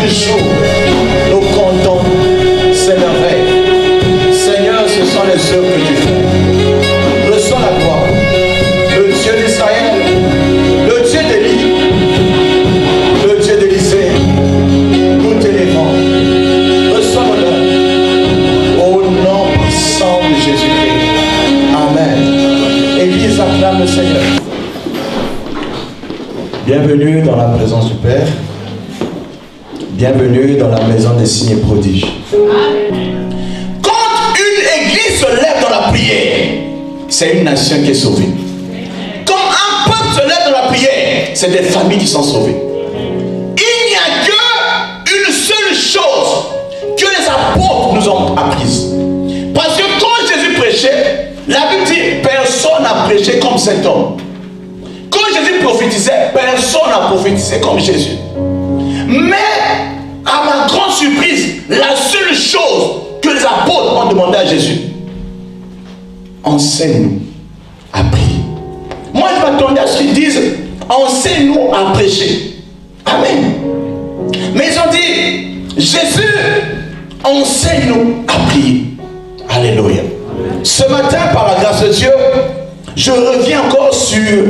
chaque jour, nous comptons ces merveilles. Seigneur, ce sont les œuvres que tu fais. Reçois la gloire. Le Dieu d'Israël, le Dieu d'Élie, le Dieu d'Élysée, nous t'élévons. Reçois l'honneur au nom puissant de Jésus-Christ. Amen. Église, acclame le Seigneur. Bienvenue dans la présence du Père. Bienvenue dans la maison des signes et prodiges. Quand une église se lève dans la prière, c'est une nation qui est sauvée. Quand un peuple se lève dans la prière, c'est des familles qui sont sauvées. Il n'y a qu'une seule chose que les apôtres nous ont apprise. Parce que quand Jésus prêchait, la Bible dit personne n'a prêché comme cet homme. Quand Jésus prophétisait, personne n'a prophétisé comme Jésus. Mais, à ma grande surprise, la seule chose que les apôtres ont demandé à Jésus, enseigne-nous à prier. Moi, je m'attendais à ce qu'ils disent, enseigne-nous à prêcher. Amen. Mais ils ont dit, Jésus, enseigne-nous à prier. Alléluia. Ce matin, par la grâce de Dieu, je reviens encore sur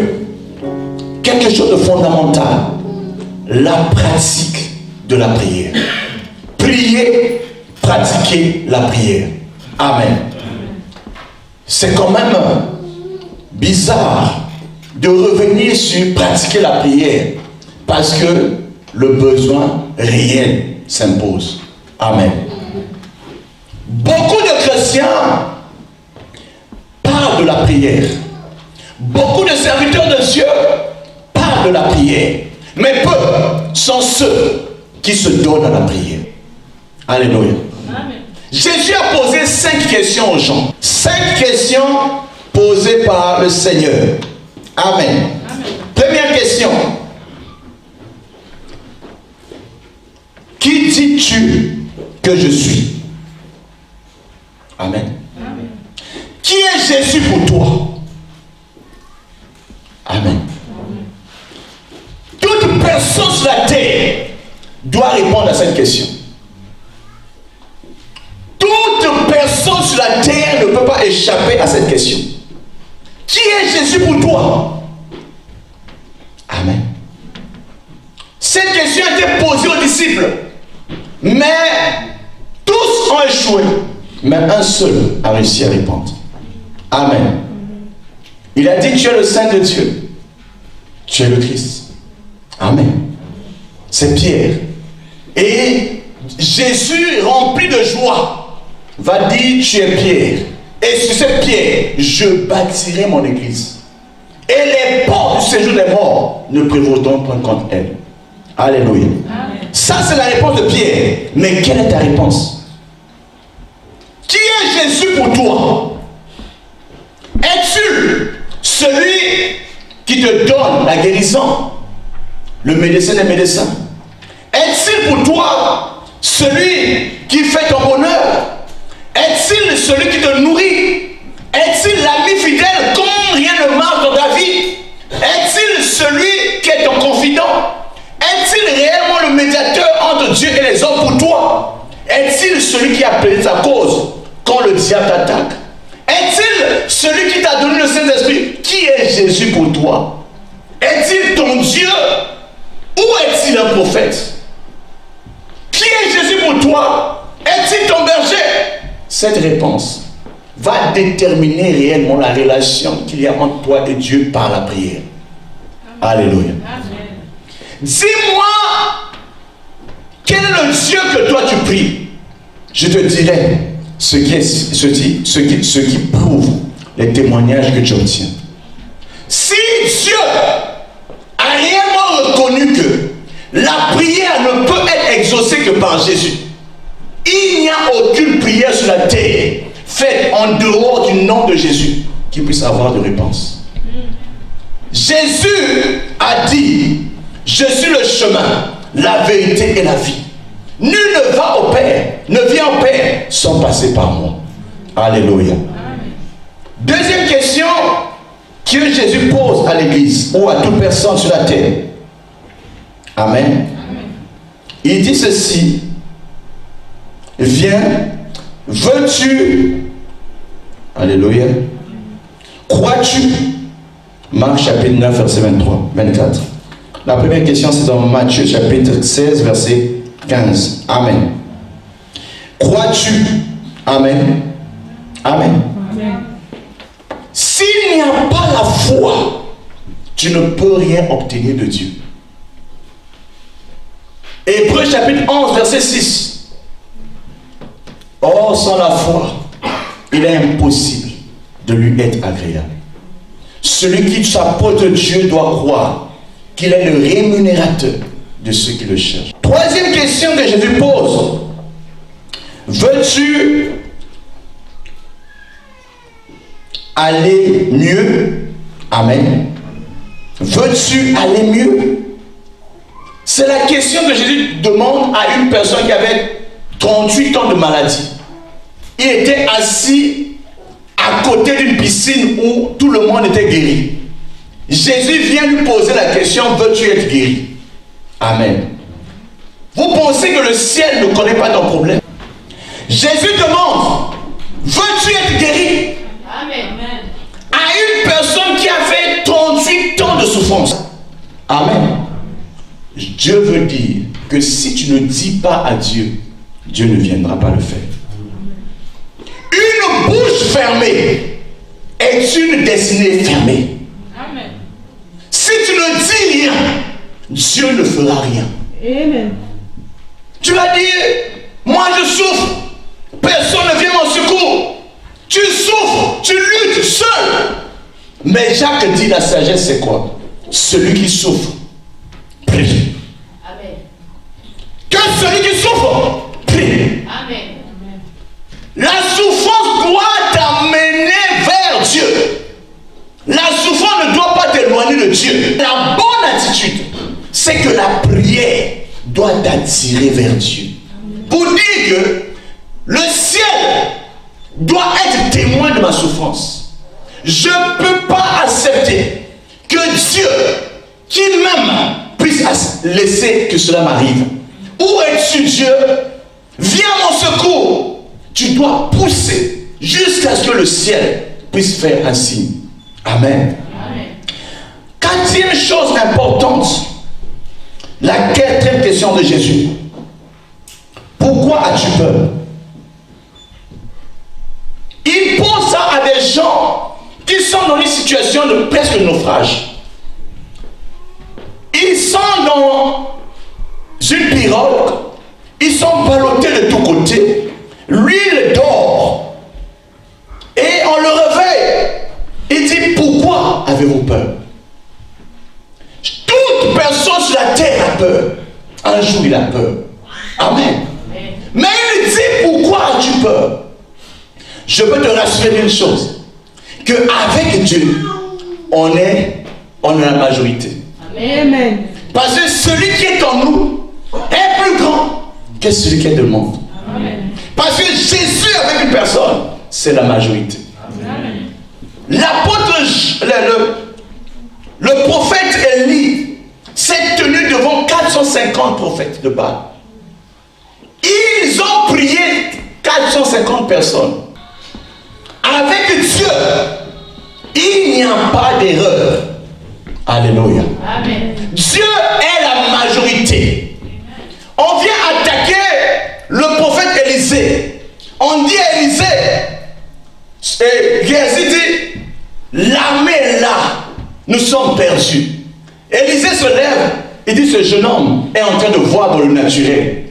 quelque chose de fondamental. La pratique de la prière. Prier, pratiquer la prière. Amen. C'est quand même bizarre de revenir sur pratiquer la prière parce que le besoin réel s'impose. Amen. Beaucoup de chrétiens parlent de la prière. Beaucoup de serviteurs de Dieu parlent de la prière. Mais peu sont ceux qui se donnent à la prière. Alléluia. Amen. Jésus a posé 5 questions aux gens. 5 questions posées par le Seigneur. Amen. Amen. Première question. Qui dis-tu que je suis? Amen. Amen. Qui est Jésus pour toi? Amen. Toute personne sur la terre doit répondre à cette question. Toute personne sur la terre ne peut pas échapper à cette question. Qui est Jésus pour toi? Amen. Cette question a été posée aux disciples. Mais tous ont échoué. Mais un seul a réussi à répondre. Amen. Il a dit, tu es le Saint de Dieu. Tu es le Christ. Amen. C'est Pierre. Et Jésus, rempli de joie, va dire, tu es Pierre. Et sur cette pierre, je bâtirai mon église. Et les portes du séjour des morts ne prévaudront point contre elle. Alléluia. Amen. Ça, c'est la réponse de Pierre. Mais quelle est ta réponse? Qui est Jésus pour toi? Es-tu celui qui te donne la guérison? Le médecin des médecins. Est-il pour toi celui qui fait ton bonheur? Est-il celui qui te nourrit? Est-il l'ami fidèle quand rien ne marche dans ta vie? Est-il celui qui est ton confident? Est-il réellement le médiateur entre Dieu et les hommes pour toi? Est-il celui qui a plaidé ta cause quand le diable t'attaque? Est-il celui qui t'a donné le Saint-Esprit? Qui est Jésus pour toi? Est-il ton Dieu? Ou est-il un prophète? Qui est Jésus pour toi? Est-il ton berger? Cette réponse va déterminer réellement la relation qu'il y a entre toi et Dieu par la prière. Amen. Alléluia. Dis-moi, quel est le Dieu que toi tu pries? Je te dirai ce qui prouve les témoignages que tu obtiens. Si Dieu a réellement reconnu que la prière ne peut être exaucée que par Jésus, il n'y a aucune prière sur la terre faite en dehors du nom de Jésus qui puisse avoir de réponse. Jésus a dit, je suis le chemin, la vérité et la vie. Nul ne va au Père, ne vient au Père sans passer par moi. Alléluia. Deuxième question que Jésus pose à l'église ou à toute personne sur la terre. Amen. Il dit ceci. Viens, veux-tu, alléluia, crois-tu, Marc chapitre 9, verset 24. La première question, c'est dans Matthieu chapitre 16, verset 15. Amen. Crois-tu? Amen. Amen. Amen. S'il n'y a pas la foi, tu ne peux rien obtenir de Dieu. Hébreux chapitre 11, verset 6. Or, sans la foi, il est impossible de lui être agréable. Celui qui s'approche de Dieu doit croire qu'il est le rémunérateur de ceux qui le cherchent. Troisième question que Jésus pose. Veux-tu aller mieux? Amen. Veux-tu aller mieux? C'est la question que Jésus demande à une personne qui avait 38 ans de maladie. Il était assis à côté d'une piscine où tout le monde était guéri. Jésus vient lui poser la question, veux-tu être guéri? Amen. Vous pensez que le ciel ne connaît pas ton problème? Jésus demande, veux-tu être guéri? Amen. À une personne qui a fait 38 ans de souffrance. Amen. Dieu veut dire que si tu ne dis pas à Dieu, Dieu ne viendra pas le faire. Une bouche fermée est une destinée fermée. Amen. Si tu ne dis rien, Dieu ne fera rien. Amen. Tu vas dire, moi je souffre, personne ne vient à mon secours. Tu souffres, tu luttes seul. Mais Jacques dit, la sagesse c'est quoi? Celui qui souffre, prie. Amen. Que celui qui souffre, prie. Amen. La souffrance doit t'amener vers Dieu. La souffrance ne doit pas t'éloigner de Dieu. La bonne attitude, c'est que la prière doit t'attirer vers Dieu. Pour dire que le ciel doit être témoin de ma souffrance. Je ne peux pas accepter que Dieu, qui m'aime, puisse laisser que cela m'arrive. Où es-tu, Dieu? Viens à mon secours. Tu dois pousser jusqu'à ce que le ciel puisse faire un signe. Amen. Amen. Quatrième chose importante, la quatrième question de Jésus. Pourquoi as-tu peur? Il pose ça à des gens qui sont dans une situation de presque naufrage. Ils sont dans une pirogue, ils sont ballottés de tous côtés. L'huile dort. Et on le réveille. Il dit, pourquoi avez-vous peur? Toute personne sur la terre a peur. Un jour, il a peur. Amen. Mais il dit, pourquoi as-tu peur? Je peux te rassurer d'une chose. Qu'avec Dieu, on est la majorité. Amen. Parce que celui qui est en nous est plus grand que celui qui est dans le monde. Amen. Parce que Jésus avec une personne, c'est la majorité. L'apôtre, le prophète Élie s'est tenu devant 450 prophètes de Baal. Ils ont prié 450 personnes. Avec Dieu, il n'y a pas d'erreur. Alléluia. Amen. Dieu est la majorité. On vient attaquer le prophète Élisée. On dit à Élisée, et Géasi dit, l'armée est là, nous sommes perdus. Élisée se lève et dit, ce jeune homme est en train de voir dans le naturel.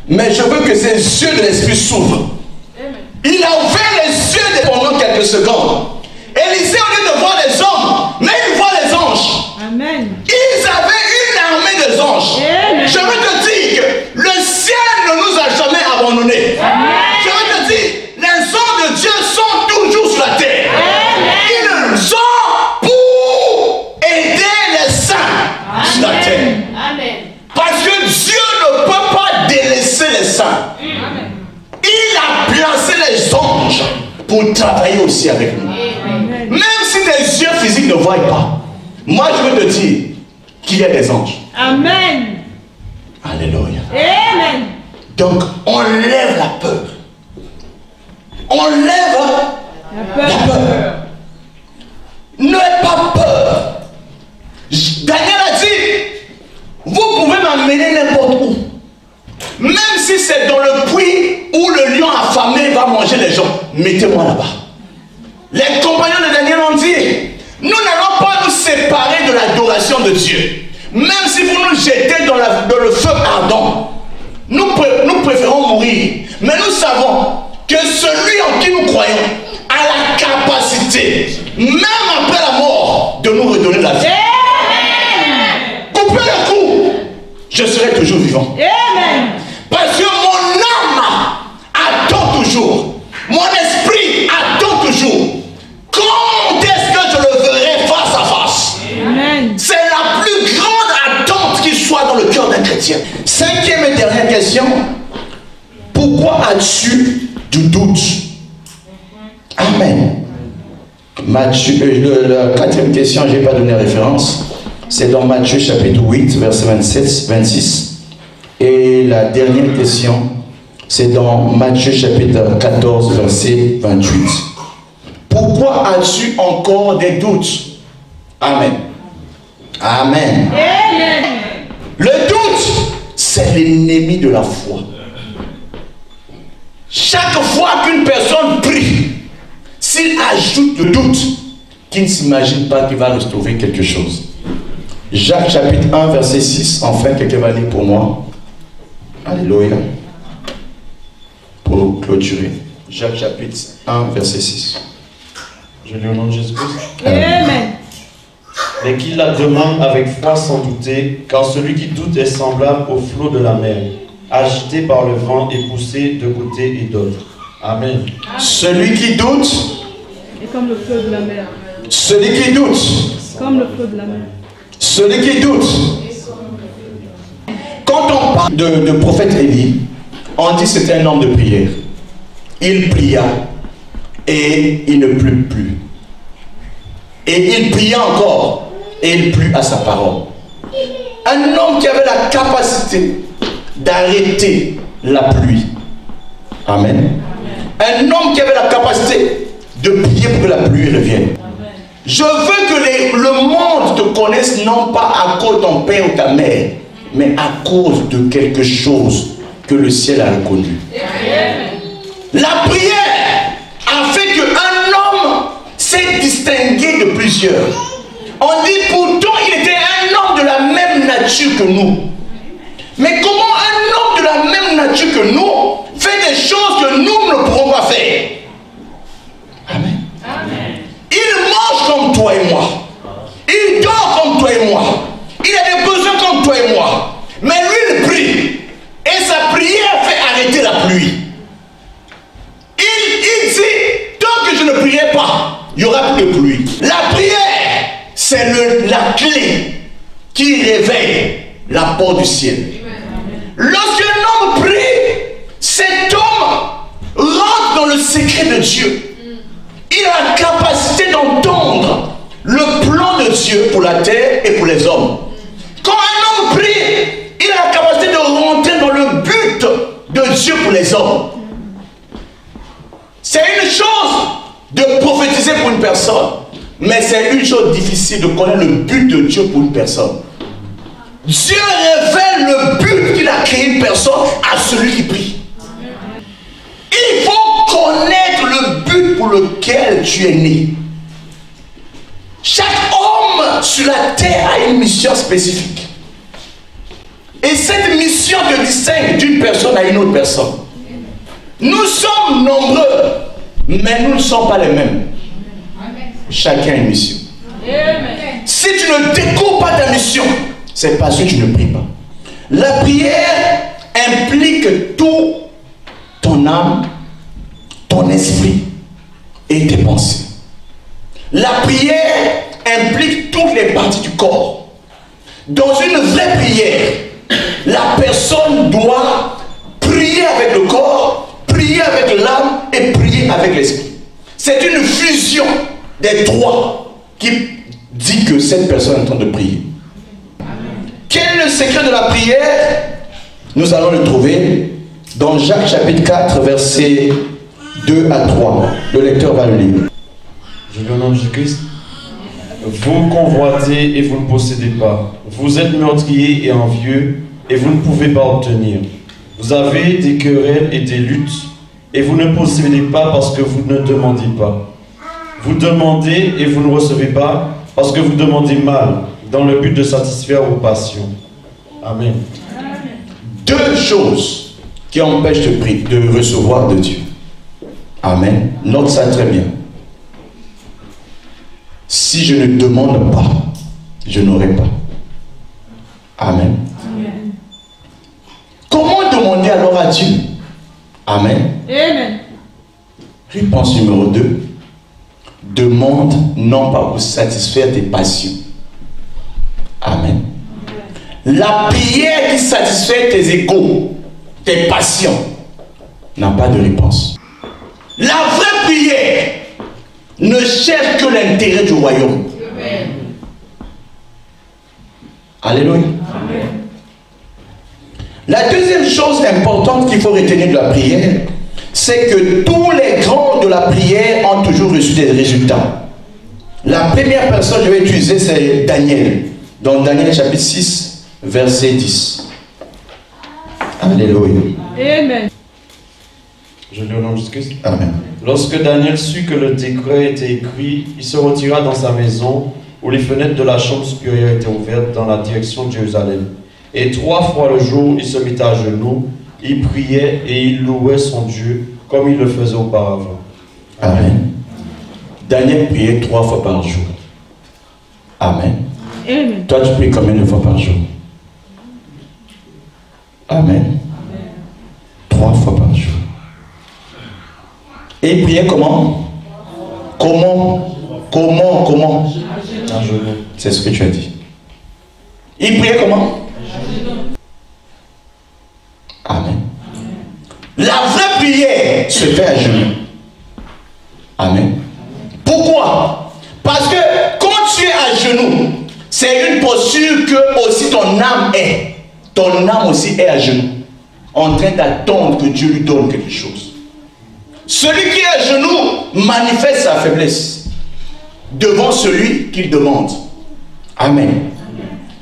Mais je veux que ses yeux de l'esprit s'ouvrent. Il a ouvert les yeux pendant quelques secondes. Élisée, au lieu de voir les hommes, mais il voit les anges. Amen. Ils avaient une armée de anges. Amen. Je veux te dire que le ciel ne nous a jamais abandonnés. Amen. Je veux te dire, les anges de Dieu sont toujours sur la terre. Amen. Ils sont pour aider les saints. Amen. Sur la terre. Amen. Parce que Dieu ne peut pas délaisser les saints. Amen. Il a placé les anges pour travailler aussi avec nous. Amen. Même si tes yeux physiques ne voient pas, moi je veux te dire qu'il y a des anges. Amen. Alléluia. Amen. Donc, on lève la peur. On lève la peur. N'ayez pas peur. Daniel a dit, vous pouvez m'amener n'importe où. Même si c'est dans le puits où le lion affamé va manger les gens, mettez-moi là-bas. Les compagnons de Daniel ont dit, nous n'allons pas nous séparer de l'adoration de Dieu. Même si vous nous jetez dans le feu ardent, nous préférons mourir. Mais nous savons que celui en qui nous croyons a la capacité, même après la mort, de nous redonner la vie. Coupez le cou, je serai toujours vivant. Amen. Parce que mon âme attend toujours. Mon esprit attend toujours. Quand est-ce que je le verrai face à face? Amen. C'est la plus grande attente qui soit dans le cœur d'un chrétien. Cinquième et dernière question. Pourquoi as-tu du doute? Amen. La quatrième question, je n'ai pas donné référence. C'est dans Matthieu chapitre 8, verset 27-26. Et la dernière question, c'est dans Matthieu chapitre 14, verset 28. Pourquoi as-tu encore des doutes? Amen. Amen. Amen. Le doute, c'est l'ennemi de la foi. Chaque fois qu'une personne prie, s'il ajoute le doute, qu'il ne s'imagine pas qu'il va restaurer quelque chose. Jacques chapitre 1, verset 6, enfin, quelqu'un va lire pour moi. Alléluia. Pour clôturer. Jacques chapitre 1, verset 6. Je lis au nom de Jésus-Christ. Amen. Mais qu'il la demande avec foi sans douter, car celui qui doute est semblable au flot de la mer, agité par le vent et poussé de côté et d'autre. Amen. Celui qui doute, Et comme le feu de la mer. celui qui doute, Comme le feu de la mer. celui qui doute. Quand on parle de prophète Élie, on dit que c'était un homme de prière. Il pria et il ne plut plus. Et il pria encore et il plut à sa parole. Un homme qui avait la capacité d'arrêter la pluie. Amen. Un homme qui avait la capacité de prier pour que la pluie revienne. Je veux que le monde te connaisse non pas à cause de ton père ou ta mère, mais à cause de quelque chose que le ciel a reconnu. La prière a fait qu'un homme s'est distingué de plusieurs. On dit pourtant il était un homme de la même nature que nous. Mais comment un homme de la même nature que nous fait des choses que nous ne pourrons pas faire? Amen. Amen. Il mange comme toi et moi. Il dort comme toi et moi. Il a des besoins comme toi et moi. Mais lui, il prie. Et sa prière fait arrêter la pluie. Il dit, tant que je ne prierai pas, il n'y aura plus de pluie. La prière, c'est la clé qui réveille la porte du ciel. Lorsqu'un homme prie, cet homme rentre dans le secret de Dieu. Il a la capacité d'entendre le plan de Dieu pour la terre et pour les hommes. Quand un homme prie, il a la capacité de rentrer dans le but de Dieu pour les hommes. C'est une chose de prophétiser pour une personne, mais c'est une chose difficile de connaître le but de Dieu pour une personne. Dieu révèle le but qu'il a créé une personne à celui qui prie. Il faut connaître le but pour lequel tu es né. Chaque homme sur la terre a une mission spécifique. Et cette mission te distingue d'une personne à une autre personne. Nous sommes nombreux, mais nous ne sommes pas les mêmes. Chacun a une mission. Si tu ne découvres pas ta mission, c'est parce que tu ne pries pas. La prière implique tout ton âme, ton esprit et tes pensées. La prière implique toutes les parties du corps. Dans une vraie prière, la personne doit prier avec le corps, prier avec l'âme et prier avec l'esprit. C'est une fusion des trois qui dit que cette personne est en train de prier. Quel est le secret de la prière? Nous allons le trouver dans Jacques chapitre 4, versets 2 à 3. Le lecteur va le lire. Je lis au nom de Jésus-Christ. Vous convoitez et vous ne possédez pas. Vous êtes meurtriers et envieux et vous ne pouvez pas obtenir. Vous avez des querelles et des luttes et vous ne possédez pas parce que vous ne demandez pas. Vous demandez et vous ne recevez pas parce que vous demandez mal dans le but de satisfaire vos passions. Amen. Deux choses qui empêchent de recevoir de Dieu. Amen. Note ça très bien. Si je ne demande pas, je n'aurai pas. Amen. Amen. Comment demander alors à Dieu? Amen. Amen. Réponse numéro 2. Demande non pas pour satisfaire tes passions. Amen. La prière qui satisfait tes égos, tes passions, n'a pas de réponse. La vraie prière ne cherche que l'intérêt du royaume. Amen. Alléluia. Amen. La deuxième chose importante qu'il faut retenir de la prière, c'est que tous les grands de la prière ont toujours reçu des résultats. La première personne que je vais utiliser, c'est Daniel. Dans Daniel chapitre 6, verset 10. Alléluia. Amen. Je lis au nom de Jésus-Christ. Amen. Lorsque Daniel sut que le décret était écrit, il se retira dans sa maison, où les fenêtres de la chambre supérieure étaient ouvertes dans la direction de Jérusalem. Et 3 fois le jour, il se mit à genoux, il priait et il louait son Dieu, comme il le faisait auparavant. Amen. Daniel priait 3 fois par jour. Amen. Amen. Toi, tu pries combien de fois par jour? Amen. 3 fois par jour. Et il priait comment? Comment? À genoux. C'est ce que tu as dit. Il priait comment? Amen. La vraie prière se fait à genoux. Amen. Pourquoi? Parce que quand tu es à genoux, c'est une posture que aussi ton âme est. Ton âme aussi est à genoux, en train d'attendre que Dieu lui donne quelque chose. Celui qui est à genoux manifeste sa faiblesse devant celui qu'il demande. Amen.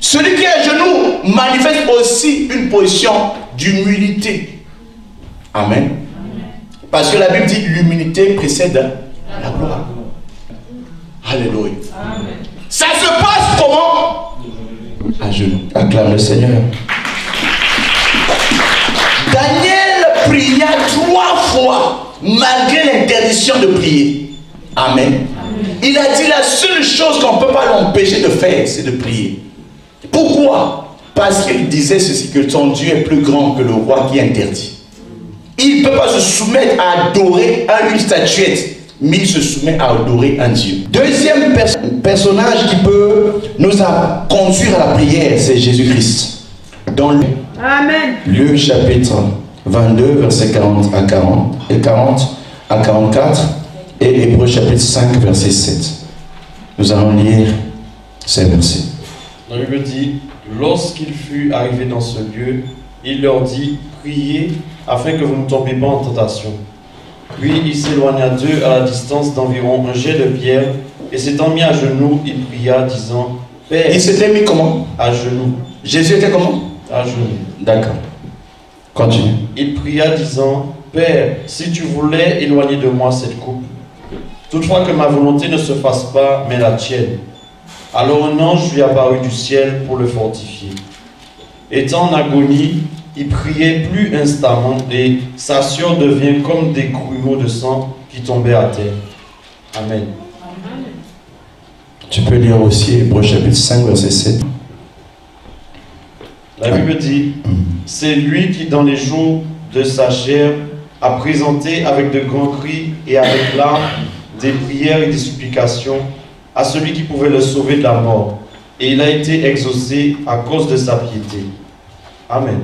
Celui qui est à genoux manifeste aussi une position d'humilité. Amen. Parce que la Bible dit l'humilité précède la gloire. Alléluia. Amen. Ça se passe comment? À genoux. Acclame le Seigneur. Daniel pria 3 fois malgré l'interdiction de prier. Amen. Il a dit la seule chose qu'on ne peut pas l'empêcher de faire, c'est de prier. Pourquoi? Parce qu'il disait ceci, que son Dieu est plus grand que le roi qui interdit. Il ne peut pas se soumettre à adorer à une statuette, mais il se soumet à adorer un Dieu. Deuxième personnage qui peut nous conduire à la prière, c'est Jésus-Christ. Dans Amen. Luc chapitre 22, versets 40 à 44, et Hébreux chapitre 5, verset 7. Nous allons lire ces versets. La Bible dit, lorsqu'il fut arrivé dans ce lieu, il leur dit, priez afin que vous ne tombiez pas en tentation. Puis il s'éloigna d'eux à la distance d'environ un jet de pierre, et s'étant mis à genoux, il pria, disant, Père. Il s'était mis comment? À genoux. Jésus était comment? À genoux. D'accord. Continue. Il pria, disant, Père, si tu voulais éloigner de moi cette coupe, toutefois que ma volonté ne se fasse pas, mais la tienne. Alors un ange lui apparut du ciel pour le fortifier. Étant en agonie, il priait plus instamment, et sa sueur devient comme des grumeaux de sang qui tombaient à terre. Amen. Tu peux lire aussi Hébreux chapitre 5, verset 7. La Bible dit, c'est lui qui dans les jours de sa chair a présenté avec de grands cris et avec larmes des prières et des supplications à celui qui pouvait le sauver de la mort. Et il a été exaucé à cause de sa piété. Amen.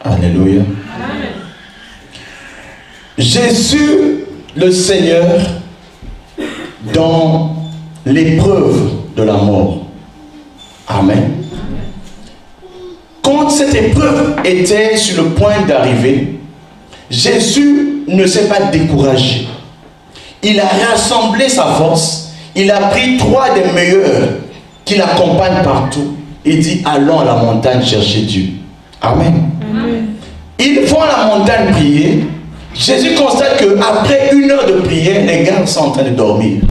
Alléluia. Amen. Jésus, le Seigneur, dans l'épreuve de la mort. Amen. quand cette épreuve était sur le point d'arriver, Jésus ne s'est pas découragé. Il a rassemblé sa force. Il a pris 3 des meilleurs qui l'accompagnent partout. Il dit, allons à la montagne chercher Dieu. Amen. Amen. Ils vont à la montagne prier. Jésus constate qu'après 1 heure de prière, les gars sont en train de dormir.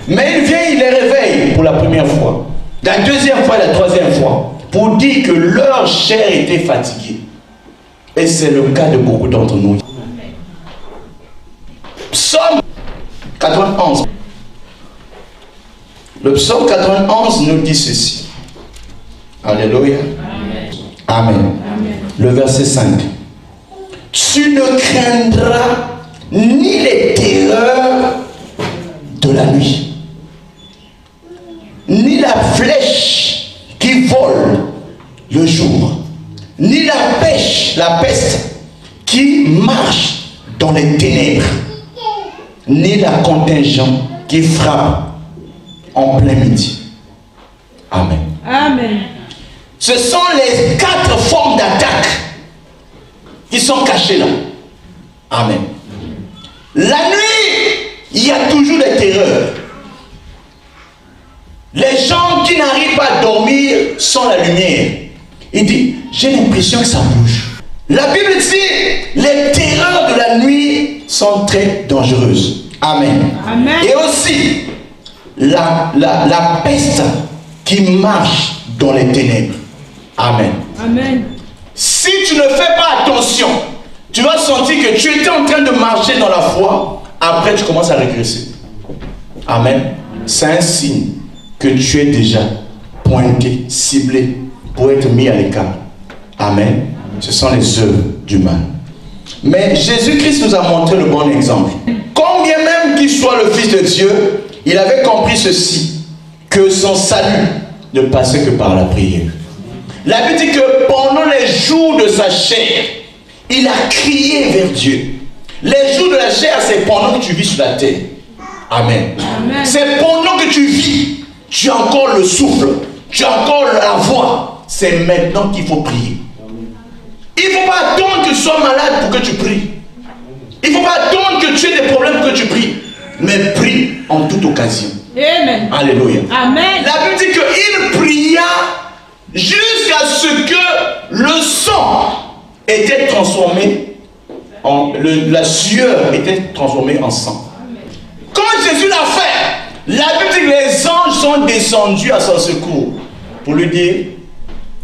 Mais il vient, il les réveille pour la première fois. La deuxième fois, la troisième fois. Pour dire que leur chair était fatiguée. Et c'est le cas de beaucoup d'entre nous. Psaume 91. Le psaume 91 nous dit ceci. Alléluia. Amen. Amen. Le verset 5. Tu ne craindras ni les terreurs de la nuit, ni la flèche qui vole le jour, ni la peste qui marche dans les ténèbres, ni la contingent qui frappe en plein midi. Amen. Amen. Ce sont les 4 formes d'attaque qui sont cachées là. Amen. La nuit, il y a toujours des terreurs. Les gens qui n'arrivent pas à dormir sans la lumière. Il dit, j'ai l'impression que ça bouge. La Bible dit, les terreurs de la nuit sont très dangereuses. Amen. Amen. Et aussi, la peste qui marche dans les ténèbres. Amen. Amen. Si tu ne fais pas attention, tu vas sentir que tu étais en train de marcher dans la foi, après tu commences à régresser. Amen. C'est un signe que tu es déjà pointé, ciblé, pour être mis à l'écart. Amen. Ce sont les œuvres du mal. Mais Jésus-Christ nous a montré le bon exemple. Combien même qu'il soit le Fils de Dieu, il avait compris ceci, que son salut ne passait que par la prière. La Bible dit que pendant les jours de sa chair, il a crié vers Dieu. Les jours de la chair, c'est pendant que tu vis sur la terre. Amen. Amen. C'est pendant que tu vis, tu as encore le souffle, tu as encore la voix. C'est maintenant qu'il faut prier. Il ne faut pas attendre que tu sois malade pour que tu pries. Il ne faut pas attendre que tu aies des problèmes pour que tu pries. Mais prie en toute occasion. Amen. Alléluia. Amen. La Bible dit qu'il pria jusqu'à ce que le sang était transformé en... la sueur était transformée en sang. Quand Jésus l'a fait, la Bible dit que les anges sont descendus à son secours pour lui dire,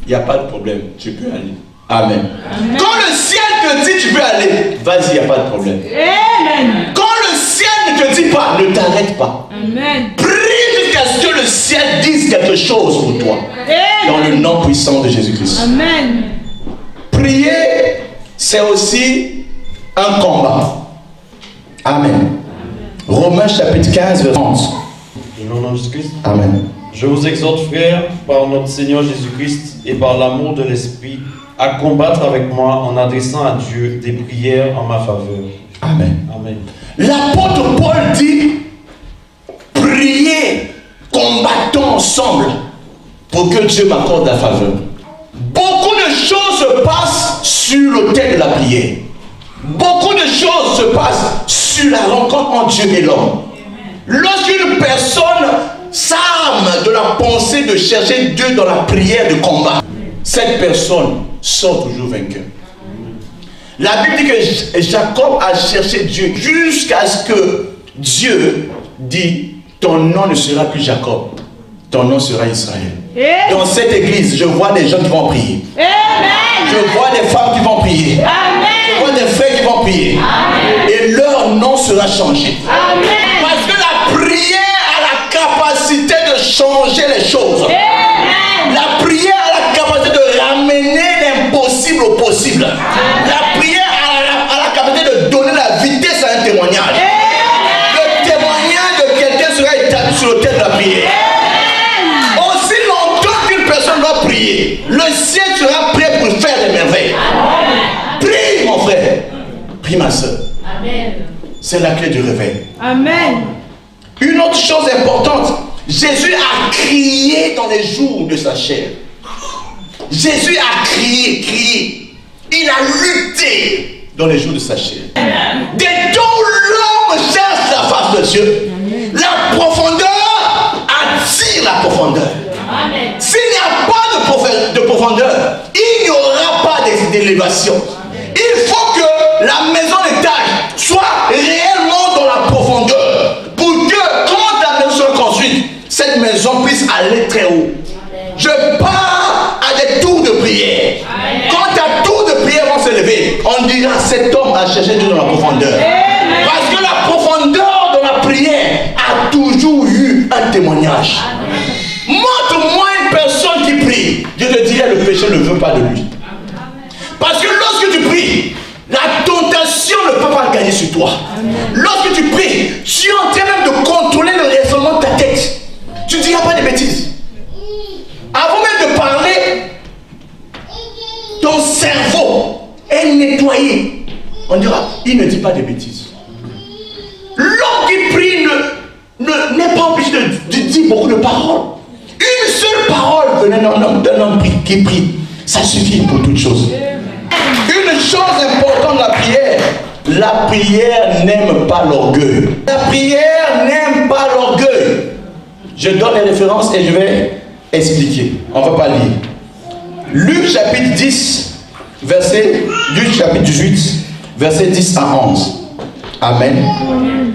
il n'y a pas de problème, tu peux aller. Amen. Amen. Quand le ciel te dit tu peux aller, vas-y, il n'y a pas de problème. Amen. Quand le ciel ne te dit pas, ne t'arrête pas. Amen. Prie jusqu'à ce que le ciel dise quelque chose pour toi. Amen. Dans le nom puissant de Jésus-Christ. Amen. Prier, c'est aussi un combat. Amen. Romains chapitre 15, verset 30. Au nom de Jésus-Christ. Amen. Je vous exhorte, frères, par notre Seigneur Jésus-Christ et par l'amour de l'Esprit, à combattre avec moi en adressant à Dieu des prières en ma faveur. Amen. Amen. L'apôtre Paul dit, priez, combattons ensemble pour que Dieu m'accorde la faveur. Beaucoup de choses se passent sur l'autel de la prière. Beaucoup de choses se passent sur la rencontre entre Dieu et l'homme. Lorsqu'une personne s'arme de la pensée de chercher Dieu dans la prière de combat, cette personne sort toujours vainqueur. La Bible dit que Jacob a cherché Dieu jusqu'à ce que Dieu dit, ton nom ne sera plus Jacob, ton nom sera Israël. Dans cette église, je vois des gens qui vont prier. Amen. Je vois des femmes qui vont prier. Amen. Je vois des frères qui vont prier. Amen. Et leur nom sera changé. Amen. Parce que la prière a la capacité de changer les choses. Amen. La prière a la capacité de ramener l'impossible au possible. Amen. La prière a la capacité de donner la vitesse à un témoignage. Amen. Le témoignage de quelqu'un sera établi sur l'autel de la prière. Amen. Aussi longtemps qu'une personne va prier, le ciel sera prêt pour faire des merveilles. Amen. Prie mon frère, prie ma soeur. C'est la clé du réveil. Amen. Une autre chose importante, Jésus a crié dans les jours de sa chair. Jésus a crié, crié. Il a lutté dans les jours de sa chair. Dès que l'homme cherche la face de Dieu, la profondeur attire la profondeur. S'il n'y a pas de profondeur, il n'y aura pas d'élévation. Il faut que la maison d'étage soit réellement dans la profondeur pour que quand la maison soit construite, cette maison puisse aller très haut. Je pars à des tours de prière. Quand ta tour de prière vont se lever, on dira cet homme a cherché Dieu dans la profondeur. Parce que la profondeur dans la prière a toujours eu un témoignage. Montre-moi une personne qui prie, je te dirai le péché ne veut pas de lui. Parce que lorsque tu pries, la tentation ne peut pas gagner sur toi. Lorsque tu pries, tu es en train même de contrôler le raisonnement de ta tête. Tu ne diras pas de bêtises. Avant même de parler, ton cerveau est nettoyé. On dira, il ne dit pas de bêtises. L'homme qui prie n'est pas obligé de dire beaucoup de paroles. Une seule parole venant d'un homme qui prie, ça suffit pour toute chose. Une chose importante de la prière n'aime pas l'orgueil. La prière n'aime pas l'orgueil. Je donne les références et je vais expliquer. On ne va pas lire. Luc chapitre 10, Luc chapitre 18, verset 10 à 11. Amen.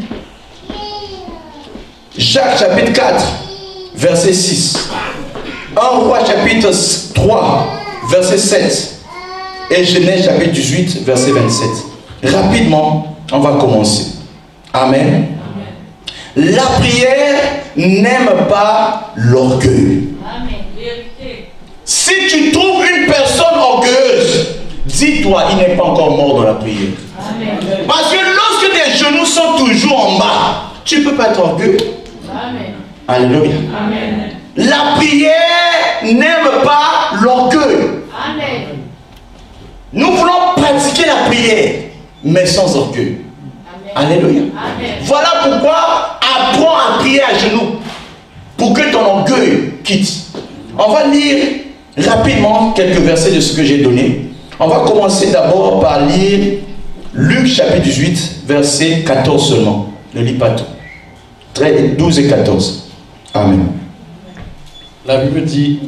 Jacques chapitre 4, verset 6. 1 Roi chapitre 3, verset 7. Et Genèse chapitre 18, verset 27. Rapidement, on va commencer. Amen. La prière n'aime pas l'orgueil. Si tu trouves une personne orgueilleuse, dis-toi, il n'est pas encore mort dans la prière. Parce que lorsque tes genoux sont toujours en bas, tu ne peux pas être orgueilleux. Alléluia. La prière n'aime pas l'orgueil. Nous voulons pratiquer la prière, mais sans orgueil. Alléluia. Voilà pourquoi apprends à prier à genoux, pour que ton orgueil quitte. On va lire rapidement quelques versets de ce que j'ai donné. On va commencer d'abord par lire Luc chapitre 18, verset 14 seulement. Ne lis pas tout. 12 et 14. Amen. La Bible dit,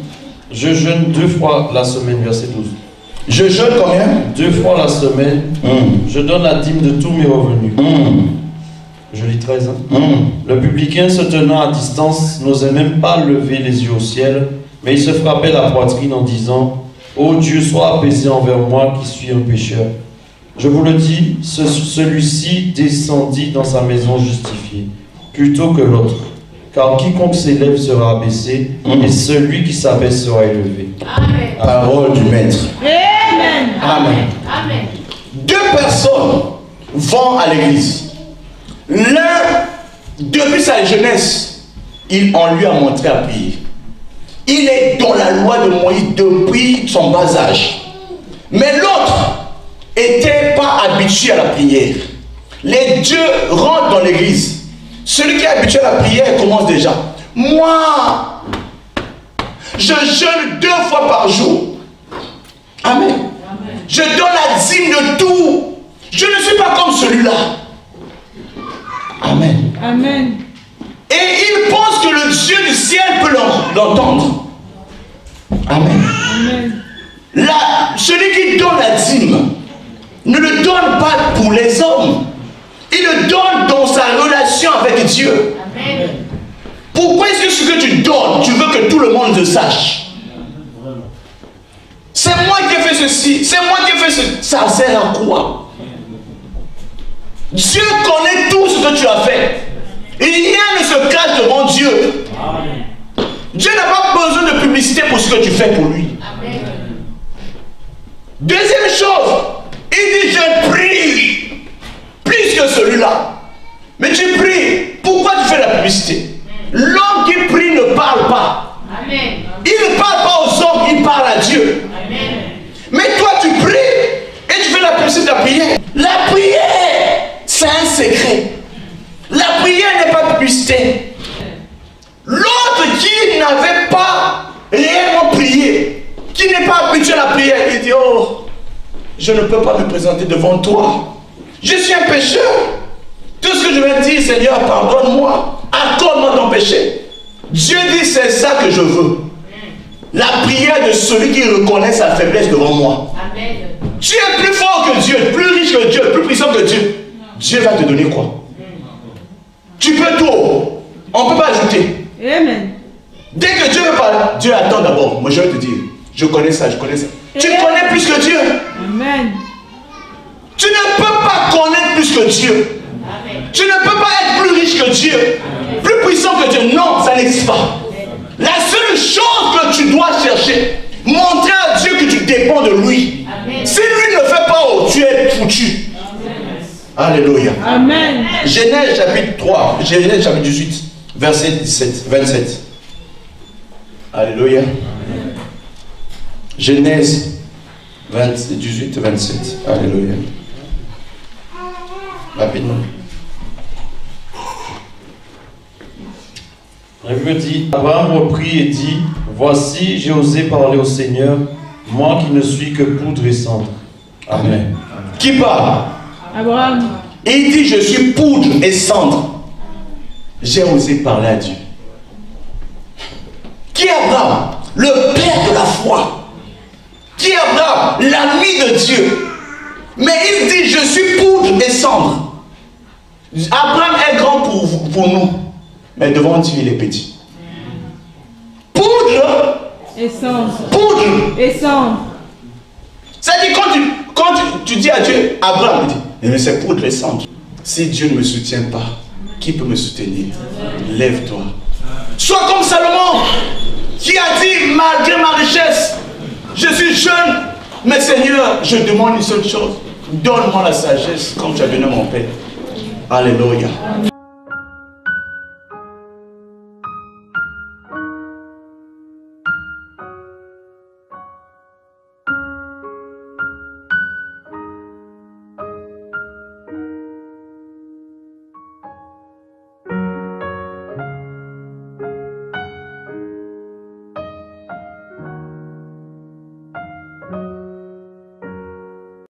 je jeûne 2 fois la semaine, verset 12. Je jeûne combien? 2 fois la semaine. Je donne la dîme de tous mes revenus. Je lis 13. Le publicain se tenant à distance n'osait même pas lever les yeux au ciel, mais il se frappait la poitrine en disant, ô Dieu, sois apaisé envers moi qui suis un pécheur. Je vous le dis, celui-ci descendit dans sa maison justifié, plutôt que l'autre. Car quiconque s'élève sera abaissé, et celui qui s'abaisse sera élevé. Amen. Parole du Maître. Amen. Amen. Amen. 2 personnes vont à l'église. L'un, depuis sa jeunesse, on lui a montré à prier. Il est dans la loi de Moïse depuis son bas âge. Mais l'autre n'était pas habitué à la prière. Les dieux rentrent dans l'église. Celui qui est habitué à la prière commence déjà. Moi, je jeûne 2 fois par jour. Amen. Je donne la dîme de tout. Je ne suis pas comme celui-là. Amen. Amen. Et il pense que le Dieu du ciel peut l'entendre. Amen. Amen. Celui qui donne la dîme ne le donne pas pour les hommes. Il le donne dans sa relation avec Dieu. Amen. Pourquoi est-ce que ce que tu donnes, tu veux que tout le monde le sache? C'est moi qui ai fait ceci, c'est moi qui ai fait ceci. Ça sert à quoi? Dieu connaît tout ce que tu as fait. Et rien ne se cache devant Dieu. Amen. Dieu n'a pas besoin de publicité pour ce que tu fais pour lui. Amen. Deuxième chose, il dit je prie plus que celui-là. Mais tu pries, pourquoi tu fais la publicité? L'homme qui prie ne parle pas. Amen. Il ne parle pas aux hommes, il parle à Dieu. Amen. Mais toi tu pries et tu fais la publicité de la prière. La prière, c'est un secret. La prière n'est pas publicité. L'autre qui n'avait pas réellement prié, qui n'est pas habitué à la prière, il dit, oh, je ne peux pas me présenter devant toi. Je suis un pécheur. Tout ce que je vais dire, Seigneur, pardonne-moi. Accorde-moi ton péché. Dieu dit, c'est ça que je veux. La prière de celui qui reconnaît sa faiblesse devant moi. Amen. Tu es plus fort que Dieu, plus riche que Dieu, plus puissant que Dieu. Dieu va te donner quoi? Tu peux tout. On ne peut pas ajouter. Amen. Dès que Dieu veut parler, Dieu attend d'abord. Moi je vais te dire, je connais ça, je connais ça. Tu connais plus que Dieu. Amen. Tu ne peux pas connaître plus que Dieu. Amen. Tu ne peux pas être plus riche que Dieu. Amen. Plus puissant que Dieu. Non, ça n'existe pas. La seule chose que tu dois chercher, montrer à Dieu que tu dépends de lui. Amen. Si lui ne le fait pas, oh, tu es foutu. Amen. Alléluia. Amen. Genèse chapitre 3, Genèse chapitre 18, verset 27. Alléluia. Genèse 18, 27. Alléluia. Rapidement. La Bible dit, Abraham reprit et dit, voici, j'ai osé parler au Seigneur, moi qui ne suis que poudre et cendre. Amen. Qui parle? Abraham. Il dit, je suis poudre et cendre. J'ai osé parler à Dieu. Qui est Abraham? Le père de la foi. Qui est Abraham? L'ami de Dieu. Mais il dit, je suis poudre et cendre. Abraham est grand pour nous. Mais devant Dieu, il est petit. Poudre et cendre. Poudre et cendre. C'est-à-dire, quand tu dis à Dieu, Abraham, il dit, mais c'est poudre et cendre. Si Dieu ne me soutient pas, qui peut me soutenir? Lève-toi. Sois comme Salomon, qui a dit, malgré ma richesse, je suis jeune, mais Seigneur, je demande une seule chose. Donne-moi la sagesse, comme tu as donné à mon Père. Alléluia.